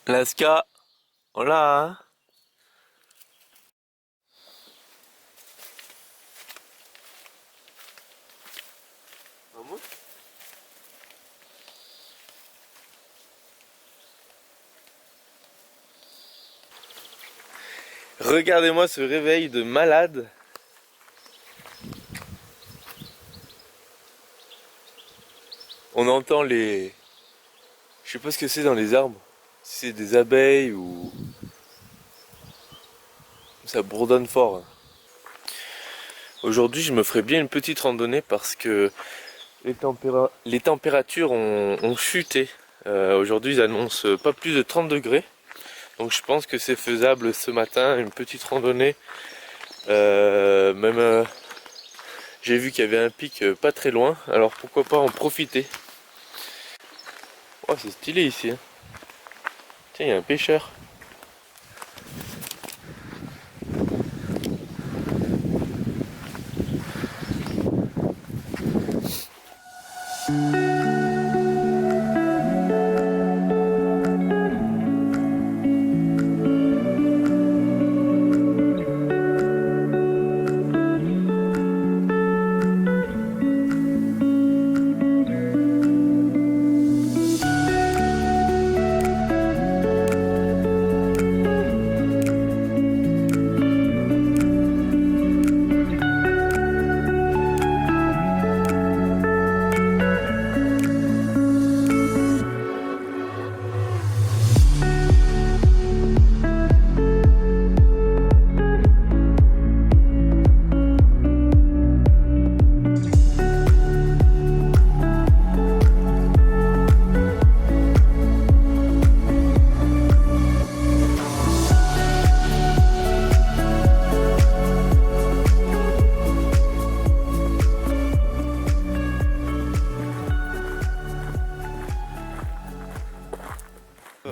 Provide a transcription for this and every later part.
Alaska, hola, hein. Vamos. Regardez-moi ce réveil de malade. On entend les... Je sais pas ce que c'est dans les arbres. Si c'est des abeilles ou... Ça bourdonne fort, hein. Aujourd'hui, je me ferai bien une petite randonnée parce que les températures ont chuté. Aujourd'hui, ils annoncent pas plus de 30 degrés. Donc je pense que c'est faisable ce matin, une petite randonnée. Même j'ai vu qu'il y avait un pic pas très loin, alors pourquoi pas en profiter. Oh, c'est stylé ici, hein. Tiens, il y a un pêcheur.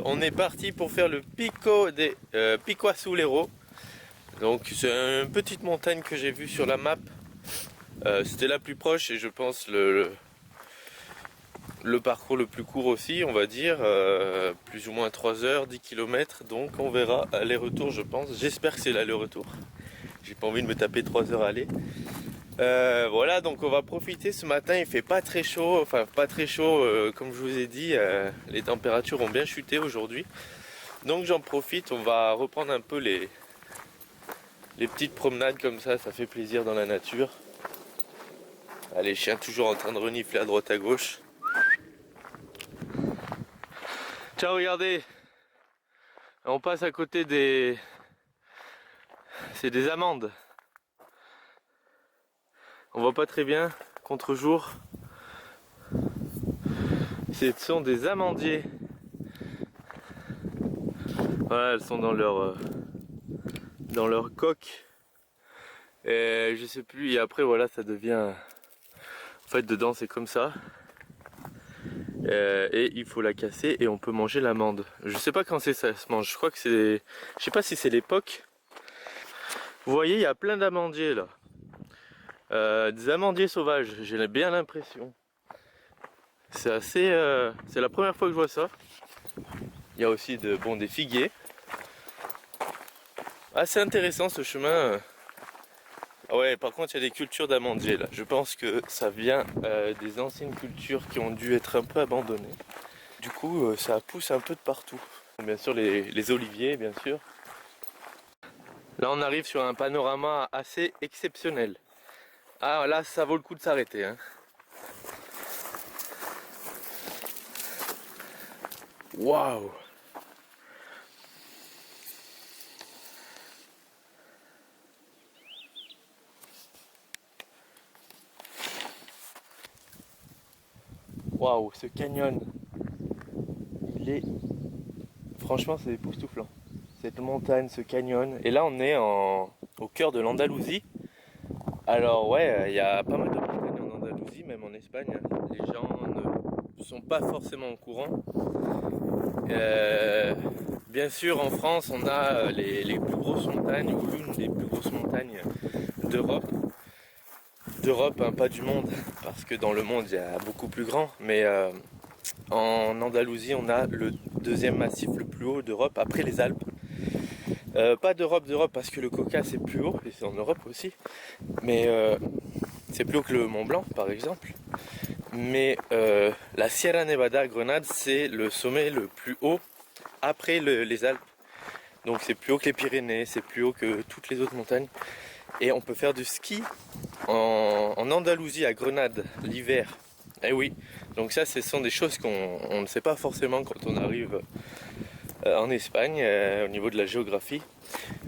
On est parti pour faire le Pico des Pico Azulero. Donc c'est une petite montagne que j'ai vue sur la map. C'était la plus proche et je pense le parcours le plus court aussi, on va dire. Plus ou moins 3 heures, 10 km. Donc on verra aller-retour, je pense. J'espère que c'est l'aller-retour. J'ai pas envie de me taper 3 heures aller. Voilà, donc on va profiter ce matin. Il fait pas très chaud, enfin pas très chaud, comme je vous ai dit. Les températures ont bien chuté aujourd'hui. Donc j'en profite, on va reprendre un peu les petites promenades comme ça fait plaisir dans la nature. Ah, les chiens toujours en train de renifler à droite à gauche. Ciao, regardez, on passe à côté des... C'est des amandes. On voit pas très bien, contre-jour. Ce sont des amandiers. Voilà, elles sont dans leur coque. Et je sais plus, et après voilà, ça devient... En fait, dedans c'est comme ça. Et il faut la casser et on peut manger l'amande. Je sais pas quand ça se mange, je crois que c'est... Je sais pas si c'est l'époque. Vous voyez, il y a plein d'amandiers là. Des amandiers sauvages, j'ai bien l'impression. C'est assez... c'est la première fois que je vois ça. Il y a aussi des figuiers. Assez intéressant ce chemin. Ah ouais, par contre il y a des cultures d'amandiers là. Je pense que ça vient des anciennes cultures qui ont dû être un peu abandonnées. Du coup ça pousse un peu de partout. Bien sûr les oliviers, bien sûr. Là on arrive sur un panorama assez exceptionnel. Ah là ça vaut le coup de s'arrêter, hein. Waouh! Waouh, ce canyon, il est... Franchement, c'est époustouflant. Cette montagne, ce canyon. Et là, on est au cœur de l'Andalousie. Alors ouais, il y a pas mal de montagnes en Andalousie, même en Espagne. Les gens ne sont pas forcément au courant. Bien sûr, en France, on a les plus grosses montagnes, ou l'une des plus grosses montagnes d'Europe. D'Europe, hein, pas du monde, parce que dans le monde, il y a beaucoup plus grand. Mais En Andalousie, on a le deuxième massif le plus haut d'Europe après les Alpes. Pas d'Europe parce que le Caucase c'est plus haut, et c'est en Europe aussi, mais c'est plus haut que le Mont Blanc par exemple. Mais la Sierra Nevada à Grenade, c'est le sommet le plus haut après les Alpes. Donc c'est plus haut que les Pyrénées, c'est plus haut que toutes les autres montagnes. Et on peut faire du ski en Andalousie à Grenade l'hiver. Eh oui, donc ça ce sont des choses qu'on ne sait pas forcément quand on arrive en Espagne au niveau de la géographie.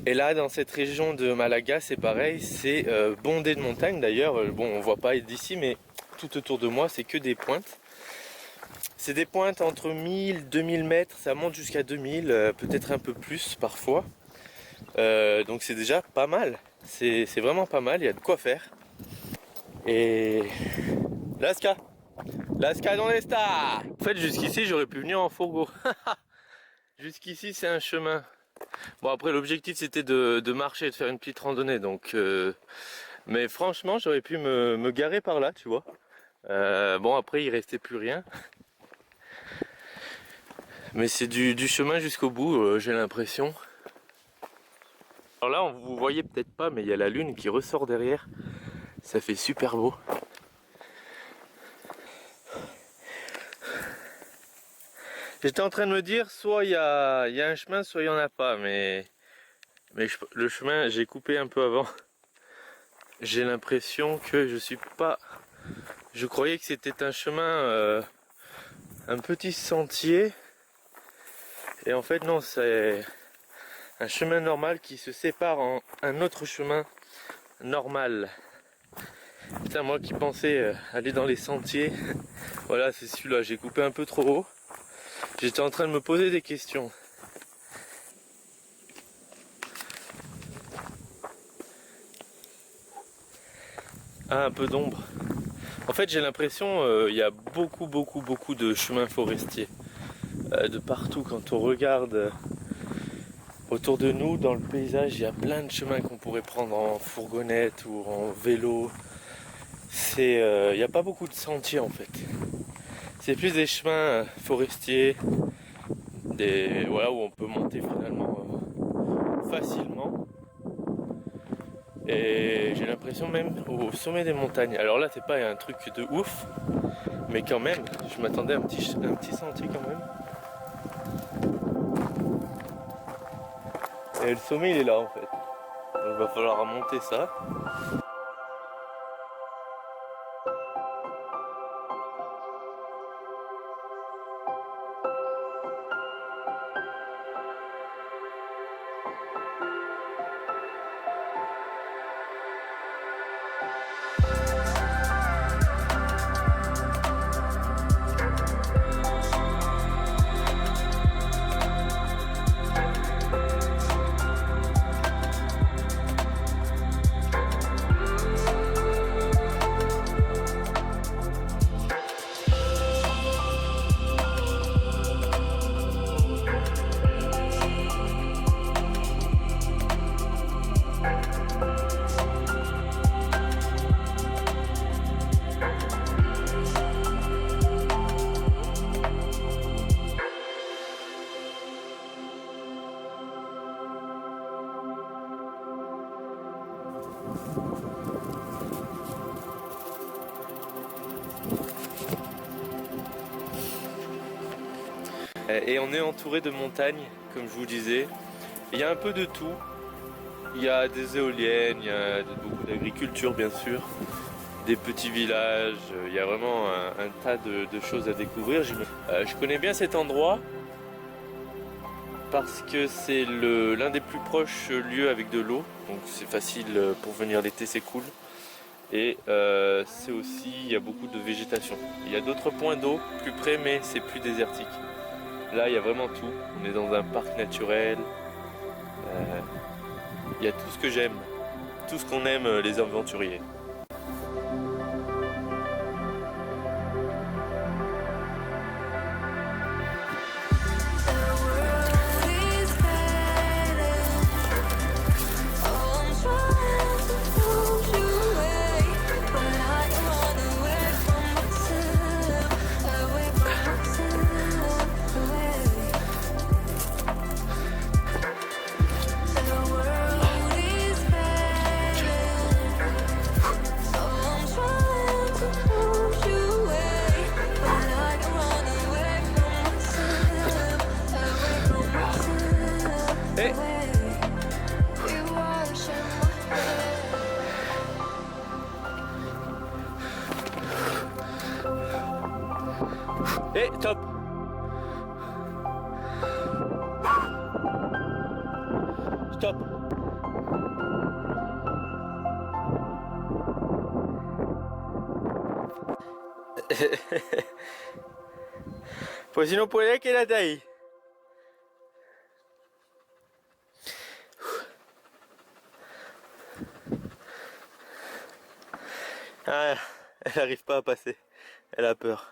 Et là dans cette région de Malaga c'est pareil, c'est bondé de montagnes d'ailleurs. Bon, on voit pas d'ici mais tout autour de moi c'est que des pointes. C'est des pointes entre 1000, 2000 mètres, ça monte jusqu'à 2000, peut-être un peu plus parfois. Donc c'est déjà pas mal, c'est vraiment pas mal, il y a de quoi faire. Et... Lasca donde está? En fait jusqu'ici j'aurais pu venir en fourgon. Jusqu'ici c'est un chemin. Bon après l'objectif c'était de marcher et de faire une petite randonnée donc... Mais franchement j'aurais pu me garer par là tu vois. Bon après il restait plus rien. Mais c'est du chemin jusqu'au bout, j'ai l'impression. Alors là, vous voyez peut-être pas, mais il y a la lune qui ressort derrière. Ça fait super beau. J'étais en train de me dire, soit il y a un chemin, soit il n'y en a pas. Mais le chemin, j'ai coupé un peu avant. J'ai l'impression que je suis pas... Je croyais que c'était un chemin, un petit sentier. Et en fait non, c'est un chemin normal qui se sépare en un autre chemin normal. Putain, moi qui pensais aller dans les sentiers, voilà c'est celui-là, j'ai coupé un peu trop haut. J'étais en train de me poser des questions. Ah, un peu d'ombre. En fait j'ai l'impression il y a beaucoup de chemins forestiers. De partout quand on regarde autour de nous dans le paysage il y a plein de chemins qu'on pourrait prendre en fourgonnette ou en vélo. Il n'y a pas beaucoup de sentiers en fait, c'est plus des chemins forestiers, voilà, où on peut monter finalement facilement, et j'ai l'impression même au sommet des montagnes. Alors là c'est pas un truc de ouf, mais quand même je m'attendais à un petit sentier quand même. Et le sommet il est là en fait, donc il va falloir monter ça. Et on est entouré de montagnes, comme je vous disais. Il y a un peu de tout. Il y a des éoliennes, il y a beaucoup d'agriculture bien sûr, des petits villages, il y a vraiment un tas de choses à découvrir. Je connais bien cet endroit parce que c'est l'un des plus proches lieux avec de l'eau, donc c'est facile pour venir l'été, c'est cool. Et c'est aussi, il y a beaucoup de végétation. Il y a d'autres points d'eau plus près, mais c'est plus désertique. Là il y a vraiment tout, on est dans un parc naturel, il y a tout ce que j'aime, tout ce qu'on aime les aventuriers. Eh. Eh, top. Stop. Pues si no puede, quédate ahí. Ah, elle n'arrive pas à passer. Elle a peur.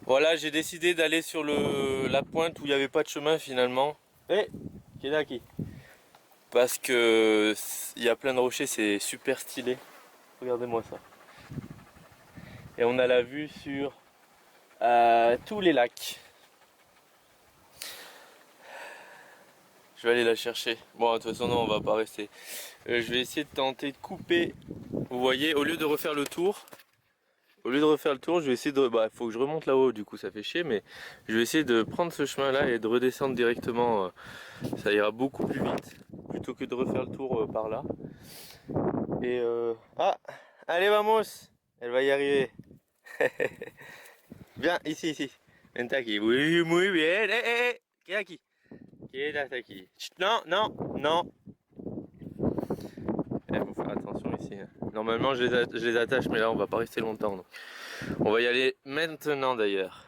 Voilà, j'ai décidé d'aller sur la pointe où il n'y avait pas de chemin finalement. Eh, qui est là qui? Parce que il y a plein de rochers, c'est super stylé. Regardez-moi ça. Et on a la vue sur tous les lacs. Je vais aller la chercher. Bon, de toute façon, non, on va pas rester. Je vais essayer de tenter de couper. Vous voyez, au lieu de refaire le tour, je vais essayer de... Bah, faut que je remonte là-haut, du coup, ça fait chier, mais je vais essayer de prendre ce chemin-là et de redescendre directement. Ça ira beaucoup plus vite, plutôt que de refaire le tour par là. Et ah, allez, vamos! Elle va y arriver. Viens, ici. Vente aquí. Oui, muy bien. Queda aquí. Quédate aquí. Chut, non. Il faut faire attention ici. Normalement, je les attache, mais là, on va pas rester longtemps. Donc. On va y aller maintenant d'ailleurs.